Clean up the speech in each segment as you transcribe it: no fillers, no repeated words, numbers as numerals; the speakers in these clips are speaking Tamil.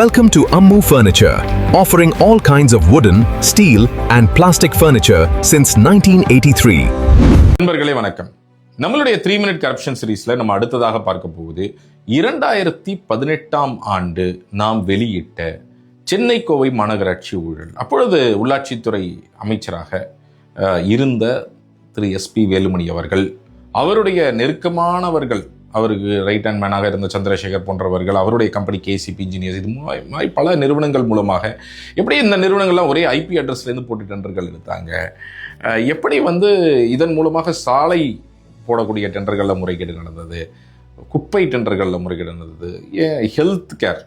Welcome to Ammu Furniture, offering all kinds of wooden, steel and plastic furniture since 1983. நண்பர்களே வணக்கம். நம்மளுடைய 3 மினிட் கரப்ஷன் சீரிஸ்ல நம்ம அடுத்ததாக பார்க்க போகுது 2018ஆம் ஆண்டு நாம் வெளியிட்ட சென்னை கோவை மாநகராட்சி ஊழல். அப்பொழுது உள்ளாட்சித்துறை அமைச்சராக இருந்த திரு SP வேலுமணி அவர்கள், அவருடைய நெருக்கமானவர்கள், அவருக்கு ரைட் ஹேண்ட் மேனாக இருந்த சந்திரசேகர் போன்றவர்கள், அவருடைய கம்பெனி KCP இன்ஜினியர்ஸ், இது மாதிரி பல நிறுவனங்கள் மூலமாக எப்படி இந்த நிறுவனங்கள்லாம் ஒரே IP அட்ரஸ்லேருந்து போட்டு டெண்டர்கள் எடுத்தாங்க, எப்படி இதன் மூலமாக சாலை போடக்கூடிய டெண்டர்களில் முறைகேடு நடந்தது, குப்பை டெண்டர்களில் முறைகேடு நடந்தது, ஹெல்த் கேர்,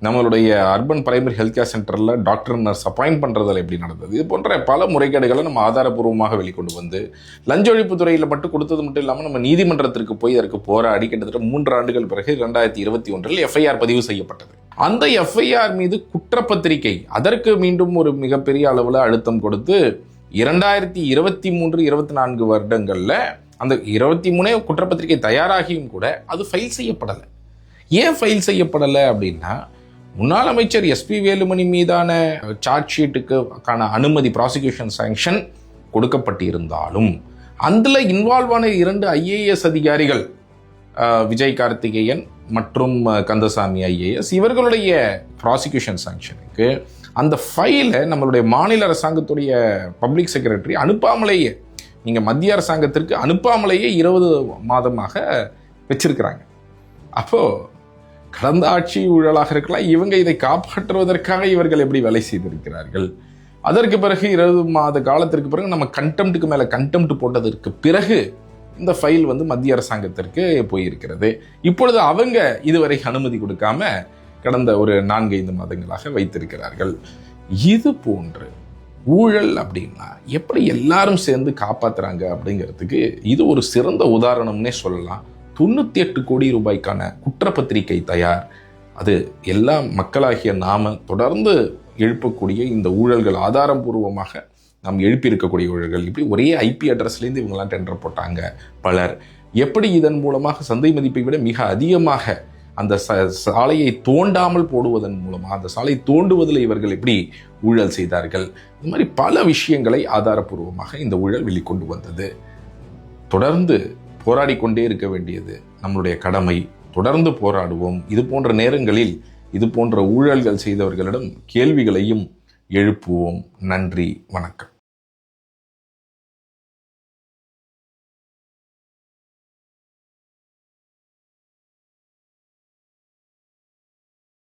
நம்மளுடைய அர்பன் பிரைமரி ஹெல்த் கேர் சென்டரில் டாக்டர் நர்ஸ் அப்பாயிண்ட் பண்ணுறதில் எப்படி நடந்தது, இது போன்ற பல முறைகேடுகளை நம்ம ஆதாரபூர்வமாக வெளிக்கொண்டு வந்து லஞ்ச ஒழிப்பு துறையில் மட்டும் கொடுத்தது மட்டும் இல்லாமல் நம்ம நீதிமன்றத்திற்கு போய் அதற்கு போராடி கிட்டத்தட்ட 3 ஆண்டுகள் பிறகு 2021 FIR பதிவு செய்யப்பட்டது. அந்த FIR மீது குற்றப்பத்திரிகை, அதற்கு மீண்டும் ஒரு மிகப்பெரிய அளவில் அழுத்தம் கொடுத்து 2023-24 வருடங்களில் அந்த 23 குற்றப்பத்திரிகை தயாராகியும் கூட அது ஃபைல் செய்யப்படலை. ஏன் ஃபைல் செய்யப்படலை அப்படின்னா, முன்னாள் அமைச்சர் SP வேலுமணி மீதான சார்ஜ் ஷீட்டுக்கான அனுமதி, ப்ராசிக்யூஷன் சாங்ஷன் கொடுக்கப்பட்டிருந்தாலும் அதில் இன்வால்வ் ஆன 2 IAS அதிகாரிகள், விஜய் கார்த்திகேயன் மற்றும் கந்தசாமி IAS, இவர்களுடைய ப்ராசிக்யூஷன் சாங்ஷனுக்கு அந்த ஃபைலை நம்மளுடைய மாநில அரசாங்கத்துடைய பப்ளிக் செக்ரட்டரி அனுப்பாமலேயே, நீங்கள் மத்திய அரசாங்கத்திற்கு அனுப்பாமலேயே 20 மாதமாக வச்சிருக்கிறாங்க. அப்போது கடந்த ஆட்சி ஊழலாக இருக்கலாம், இவங்க இதை காப்பாற்றுவதற்காக இவர்கள் எப்படி வேலை செய்திருக்கிறார்கள். அதற்கு பிறகு 20 மாத காலத்திற்கு பிறகு நம்ம கண்டெம்ட்டுக்கு மேலே கண்டெம்ட் போட்டதற்கு பிறகு இந்த ஃபைல் மத்திய அரசாங்கத்திற்கு போயிருக்கிறது. இப்பொழுது அவங்க இதுவரை அனுமதி கொடுக்காம கடந்த ஒரு 4-5 மாதங்களாக வைத்திருக்கிறார்கள். இது போன்று ஊழல் அப்படின்னா எப்படி எல்லாரும் சேர்ந்து காப்பாற்றுறாங்க அப்படிங்கிறதுக்கு இது ஒரு சிறந்த உதாரணம்னே சொல்லலாம். 98 கோடி ரூபாய்க்கான குற்றப்பத்திரிகை தயார். அது எல்லா மக்களாகிய நாம தொடர்ந்து எழுப்பக்கூடிய இந்த ஊழல்கள், ஆதாரபூர்வமாக நாம் எழுப்பியிருக்கக்கூடிய ஊழல்கள், இப்படி ஒரே IP அட்ரஸ்லேருந்து இவங்கெல்லாம் டெண்டர் போட்டாங்க பலர், எப்படி இதன் மூலமாக சந்தை மதிப்பை விட மிக அதிகமாக அந்த சாலையை தோண்டாமல் போடுவதன் மூலமாக அந்த சாலை தோண்டுவதில் இவர்கள் எப்படி ஊழல் செய்தார்கள், இந்த மாதிரி பல விஷயங்களை ஆதாரபூர்வமாக இந்த ஊழல் வெளிக்கொண்டு வந்தது. தொடர்ந்து போராடி கொண்டே இருக்க வேண்டியது நம்மளுடைய கடமை. தொடர்ந்து போராடுவோம். இது போன்ற நேரங்களில் இது போன்ற ஊழல்கள் செய்தவர்களிடம் கேள்விகளையும் எழுப்புவோம். நன்றி, வணக்கம்.